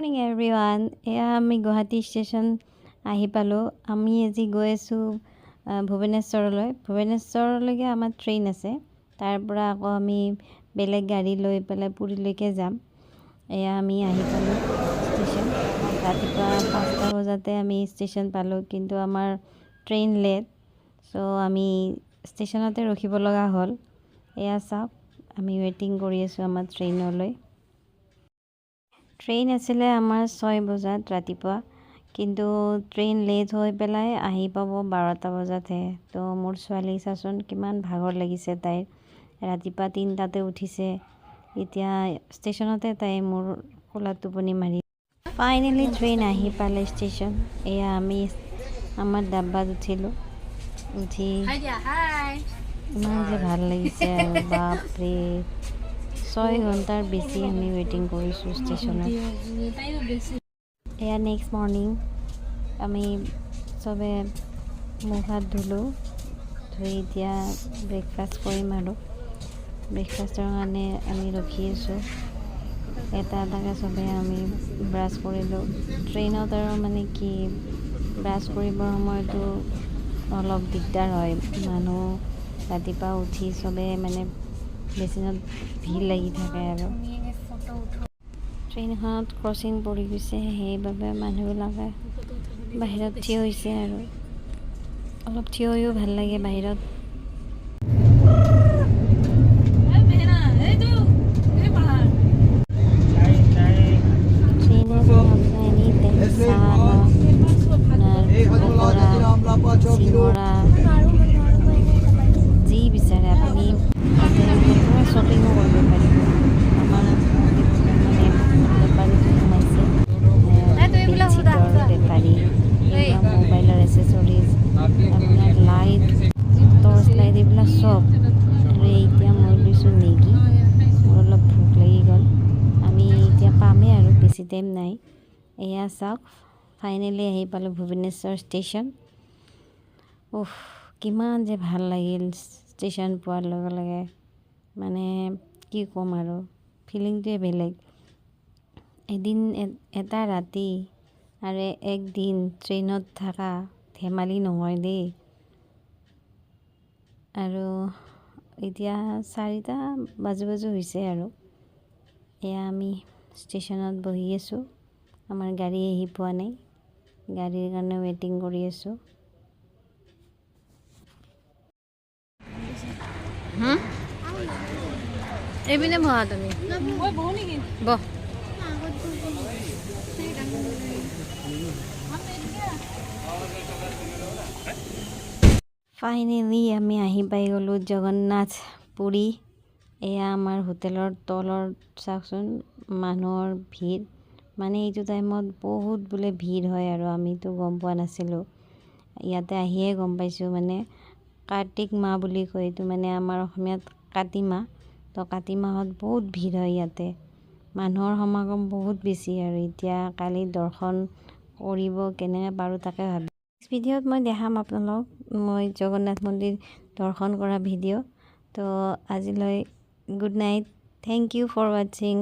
Morning everyone. এয়া আমি Guwahati station আহি পালোঁ। আমি আজি গৈ আছোঁ ভুৱনেশ্বৰলৈকে আমাৰ ট্ৰেইন আছে। তাৰ পৰা আকৌ আমি বেলেগ গাড়ী লৈ পেলাই পুৰীলৈকে যাম। এয়া আমি আহি পালোঁ ষ্টেচন। ৰাতিপুৱা 5টা বজাতে আমি ষ্টেচন পালোঁ, কিন্তু আমাৰ ট্ৰেইন লেট, চ' আমি ষ্টেচনতে ৰখিব লগা হ'ল। এয়া চাওক, আমি ৱেইটিং কৰি আছোঁ আমাৰ ট্ৰেইনলৈ। ট্ৰেইন আছিলে আমাৰ 6 বজাত ৰাতিপুৱা, কিন্তু ট্ৰেইন লেট হৈ পেলাই আহি পাব 12টা বজাতহে। তো মোৰ ছোৱালী চাচোন কিমান ভাগৰ লাগিছে তাইৰ। ৰাতিপুৱা 3টাতে উঠিছে, এতিয়া ষ্টেচনতে তাই মোৰ কোলাত টোপনি মাৰি। ফাইনেলি ট্ৰেইন আহি পালে ষ্টেচন। এয়া আমি আমাৰ ডাব্বাত উঠিলোঁ। উঠি ইমান যে ভাল লাগিছে আৰু বাপৰে, 6 ঘণ্টাৰ বেছি আমি ৱেইটিং কৰিছোঁ ষ্টেচনত। এয়া নেক্সট মৰ্ণিং আমি চবে মুখ হাত ধুলোঁ, ধুই এতিয়া ব্ৰেকফাষ্ট কৰিম আৰু ব্ৰেকফাষ্টৰ কাৰণে আমি ৰখি আছোঁ। এটা এটাকৈ চবে আমি ব্ৰাছ কৰিলোঁ। ট্ৰেইনত আৰু মানে কি, ব্ৰাছ কৰিবৰ সময়তো অলপ দিগদাৰ হয়। মানুহ ৰাতিপুৱা উঠি চবে মানে বেচিনত ভিৰ লাগি থাকে আৰু ট্ৰেইনখনত ক্ৰচিং পৰি গৈছে, সেইবাবে মানুহবিলাকে বাহিৰত থিয় হৈছে আৰু অলপ থিয় হৈও ভাল লাগে বাহিৰত। যি বিচাৰে আপুনি শ্বপিঙো কৰিব পাৰিব। আমাৰ মানে বেপাৰীটো সোমাইছে, বেডশ্বীটৰ বেপাৰী, মোবাইলৰ এচেছৰিজ, আপোনাৰ লাইট, টৰ্চ লাইট, এইবিলাক চব। আৰু এতিয়া মই লৈছোঁ মেগী, মোৰ অলপ ভোক লাগি গ'ল। আমি এতিয়া পামেই আৰু বেছি টাইম নাই। এয়া চাওক, ফাইনেলি আহি পালোঁ ভুৱনেশ্বৰ ষ্টেচন। উফ, কিমান যে ভাল লাগিল ষ্টেচন পোৱাৰ লগে লগে। মানে কি ক'ম আৰু, ফিলিংটোৱে বেলেগ। এদিন এটা ৰাতি আৰু একদিন ট্ৰেইনত থকা ধেমালি নহয় দেই। আৰু এতিয়া 4টা বাজু হৈছে আৰু এয়া আমি ষ্টেচনত বহি আছোঁ। আমাৰ গাড়ী আহি পোৱা নাই, গাড়ীৰ কাৰণে ৱেইটিং কৰি আছোঁ। এইপিনে বহা তুমি, বহ। ফাইনেলি আমি আহি পাই গ'লোঁ জগন্নাথ পুৰী। এয়া আমাৰ হোটেলৰ তলত চাওকচোন মানুহৰ ভিৰ। মানে এইটো টাইমত বহুত বোলে ভিৰ হয় আৰু আমিতো গম পোৱা নাছিলোঁ। ইয়াতে আহিয়ে গম পাইছোঁ, মানে কাৰ্তিক মাহ বুলি কয় এইটো, মানে আমাৰ অসমীয়াত কাতি মাহ। তো কাতি মাহত বহুত ভিৰ হয় ইয়াতে, মানুহৰ সমাগম বহুত বেছি। আৰু এতিয়া কালি দৰ্শন কৰিব কেনেকৈ পাৰোঁ তাকে ভাবি। নেক্সট ভিডিঅ'ত মই দেখাম আপোনালোকক মই জগন্নাথ মন্দিৰ দৰ্শন কৰা ভিডিঅ'। তো আজিলৈ good night, thank you for ৱাচিং।